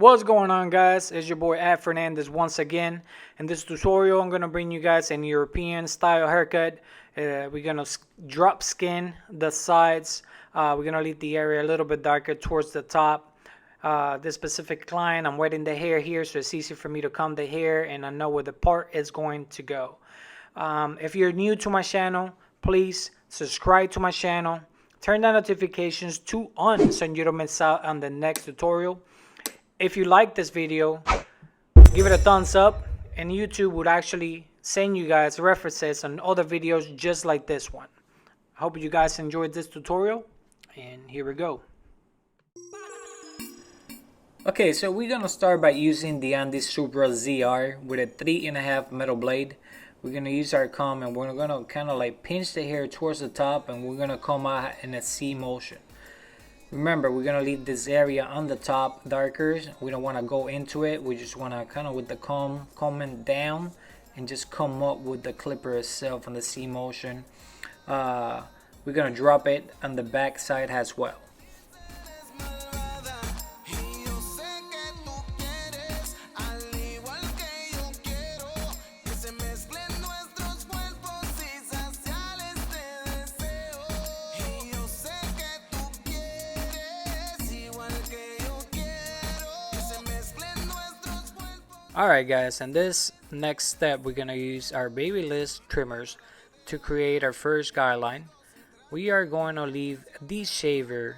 What's going on, guys? It's your boy Ad Fernandez once again. In this tutorial, I'm gonna bring you guys an European style haircut. We're gonna drop skin the sides. We're gonna leave the area a little bit darker towards the top. This specific client, I'm wetting the hair here, so it's easy for me to comb the hair, and I know where the part is going to go. If you're new to my channel, please subscribe to my channel. Turn on notifications to on so you don't miss out on the next tutorial. If you like this video, give it a thumbs up, and YouTube would actually send you guys references on other videos just like this one. I hope you guys enjoyed this tutorial, and here we go. Okay, so we're gonna start by using the Andy Supra ZR with a 3.5 metal blade. We're gonna use our comb, and we're gonna kind of like pinch the hair towards the top, and we're gonna comb out in a C motion. Remember, we're gonna leave this area on the top darker. We don't want to go into it. We just want to kind of with the combing down and just come up with the clipper itself on the C motion. We're gonna drop it on the back side as well. Alright guys, and this next step we're going to use our babyliss trimmers to create our first guideline. We are going to leave the shaver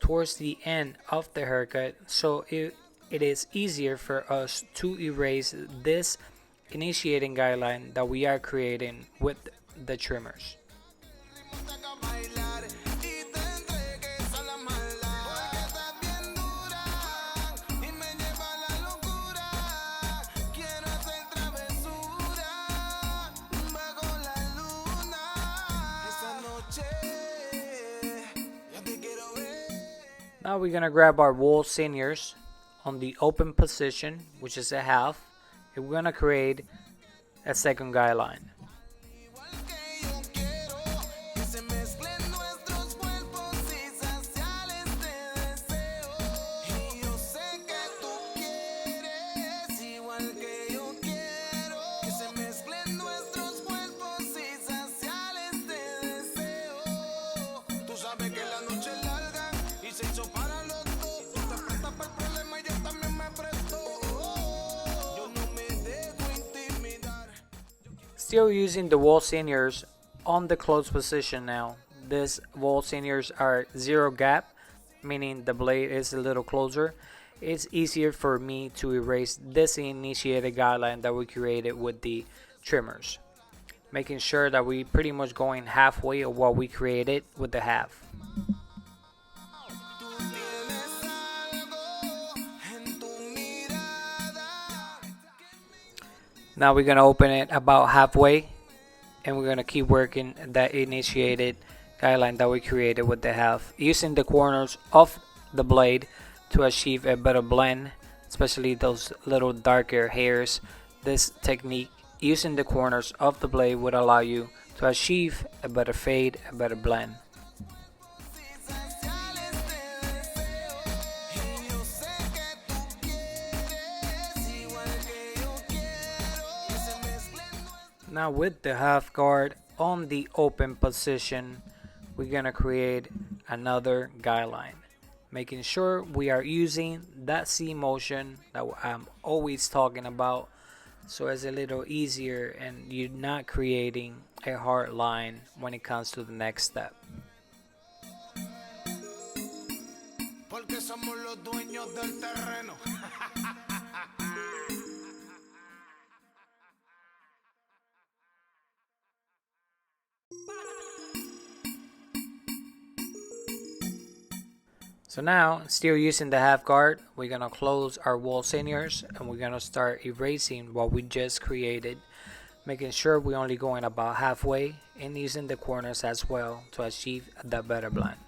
towards the end of the haircut so it is easier for us to erase this initiating guideline that we are creating with the trimmers. Now we're gonna grab our wall seniors on the open position, which is a half, and we're gonna create a second guideline. Still using the wall seniors on the closed position now. These wall seniors are zero gap, meaning the blade is a little closer. It's easier for me to erase this initiated guideline that we created with the trimmers, making sure that we pretty much going halfway of what we created with the half. Now we're going to open it about halfway, and we're going to keep working that initiated guideline that we created with the half, using the corners of the blade to achieve a better blend, especially those little darker hairs. This technique, using the corners of the blade, would allow you to achieve a better fade, a better blend. Now with the half guard on the open position, we're gonna create another guideline, making sure we are using that C motion that I'm always talking about, so it's a little easier and you're not creating a hard line when it comes to the next step. Porque somos los dueños del terreno. So now, still using the half guard, we're gonna close our wall seniors, and we're gonna start erasing what we just created, making sure we're only going about halfway, and using the corners as well to achieve that better blend.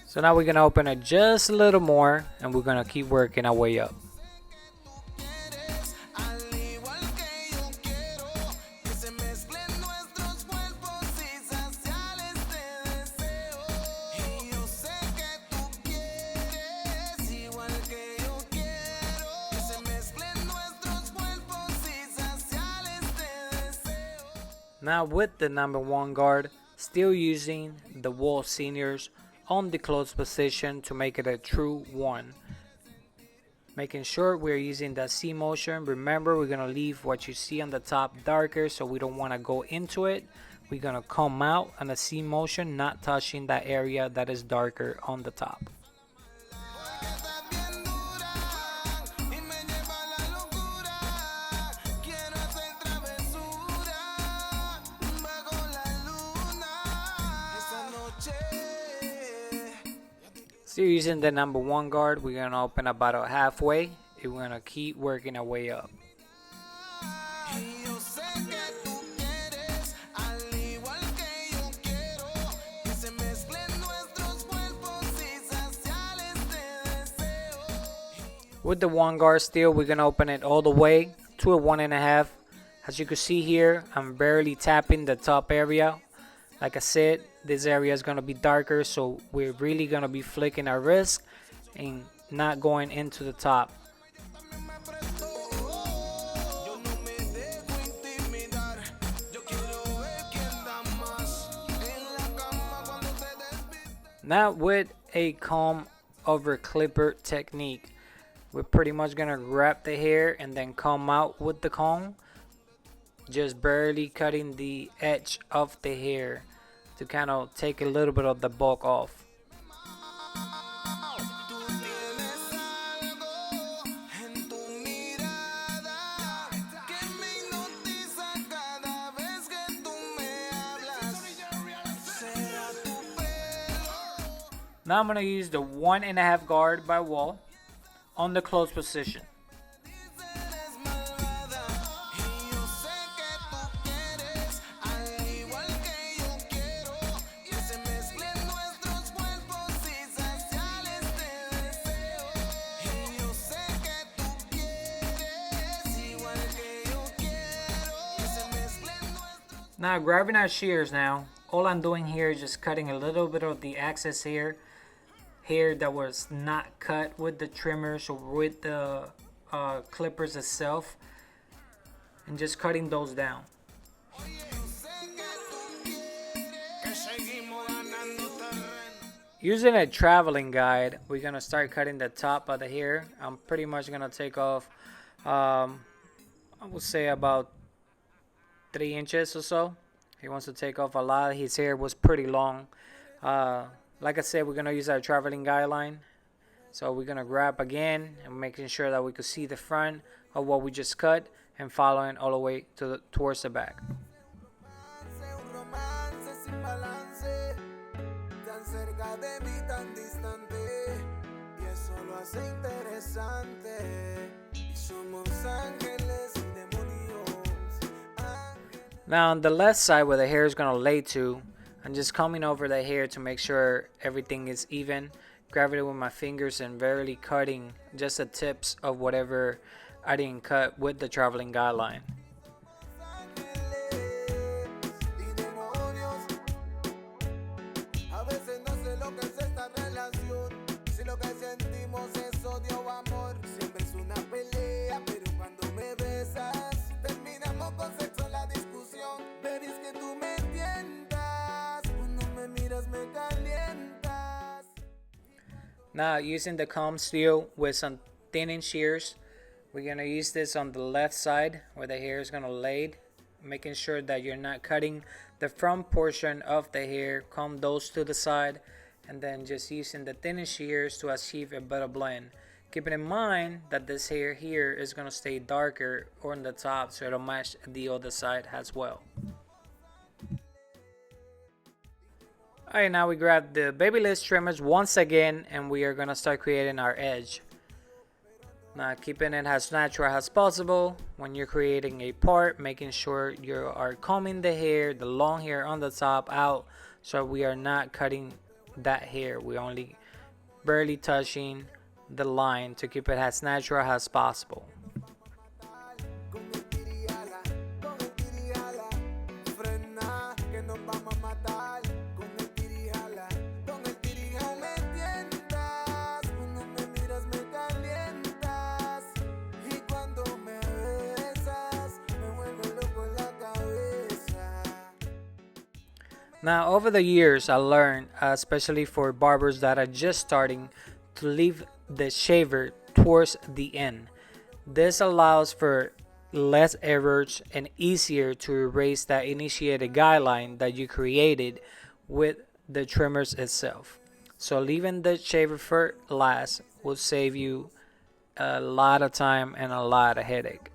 So now we're gonna open it just a little more, and we're gonna keep working our way up. Now with the number 1 guard, still using the wall seniors on the closed position to make it a true 1. Making sure we're using the C motion. Remember, we're going to leave what you see on the top darker, so we don't want to go into it. We're going to come out on a C motion, not touching that area that is darker on the top. Still using the number 1 guard, we're going to open about halfway and we're going to keep working our way up. With the 1 guard still, we're going to open it all the way to a 1.5. As you can see here, I'm barely tapping the top area. Like I said, this area is going to be darker, so we're really going to be flicking our wrist and not going into the top. Now with a comb over clipper technique, we're pretty much going to grab the hair and then comb out with the comb, just barely cutting the edge of the hair to kind of take a little bit of the bulk off. Now I'm going to use the 1.5 guard by wall on the closed position. Now grabbing our shears now, all I'm doing here is just cutting a little bit of the excess hair that was not cut with the trimmers or with the clippers itself, and just cutting those down. Using a traveling guide, we're gonna start cutting the top of the hair. I'm pretty much gonna take off I would say about 3 inches or so. He wants to take off a lot. His hair was pretty long. Like I said, we're gonna use our traveling guideline. So we're gonna grab again and making sure that we could see the front of what we just cut and following all the way to towards the back. Now on the left side where the hair is going to lay to, I'm just combing over the hair to make sure everything is even. Grabbing it with my fingers and barely cutting just the tips of whatever I didn't cut with the traveling guideline. Now using the comb steel with some thinning shears, we're going to use this on the left side where the hair is going to lay, making sure that you're not cutting the front portion of the hair. Comb those to the side and then just using the thinning shears to achieve a better blend. Keeping in mind that this hair here is going to stay darker on the top, so it'll match the other side as well. Alright, now we grab the Babyliss trimmers once again and we are going to start creating our edge. Now keeping it as natural as possible. When you're creating a part, making sure you are combing the hair, the long hair on the top out, so we are not cutting that hair. We're only barely touching the line to keep it as natural as possible. Now, over the years, I learned, especially for barbers that are just starting, to leave the shaver towards the end. This allows for less errors and easier to erase that initiated guideline that you created with the trimmers itself. So leaving the shaver for last will save you a lot of time and a lot of headache.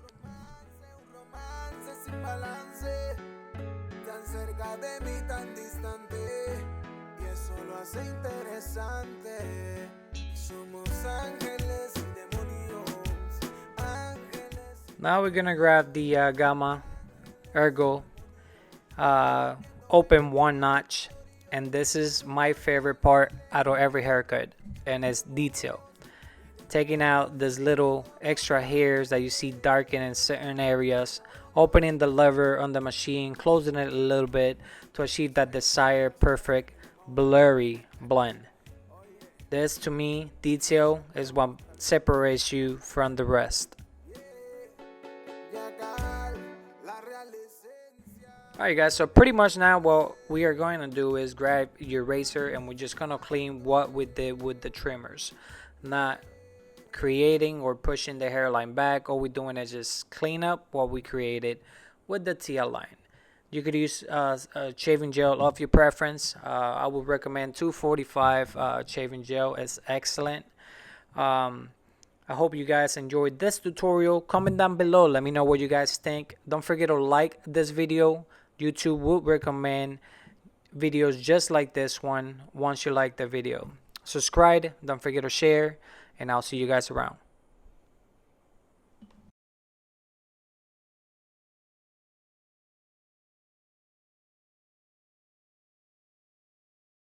Now we're gonna grab the Gamma Ergo, open one notch, and this is my favorite part out of every haircut, and it's detail. Taking out these little extra hairs that you see darken in certain areas, opening the lever on the machine, closing it a little bit to achieve that desired perfect blurry blend. This, to me, detail is what separates you from the rest. Alright guys, so pretty much now what we are going to do is grab your razor and we're just going to clean what we did with the trimmers. Not creating or pushing the hairline back. All we're doing is just clean up what we created with the TL line. You could use shaving gel of your preference. I would recommend 245 shaving gel. It's excellent. I hope you guys enjoyed this tutorial. Comment down below. Let me know what you guys think. Don't forget to like this video. YouTube would recommend videos just like this one once you like the video. Subscribe. Don't forget to share. And I'll see you guys around.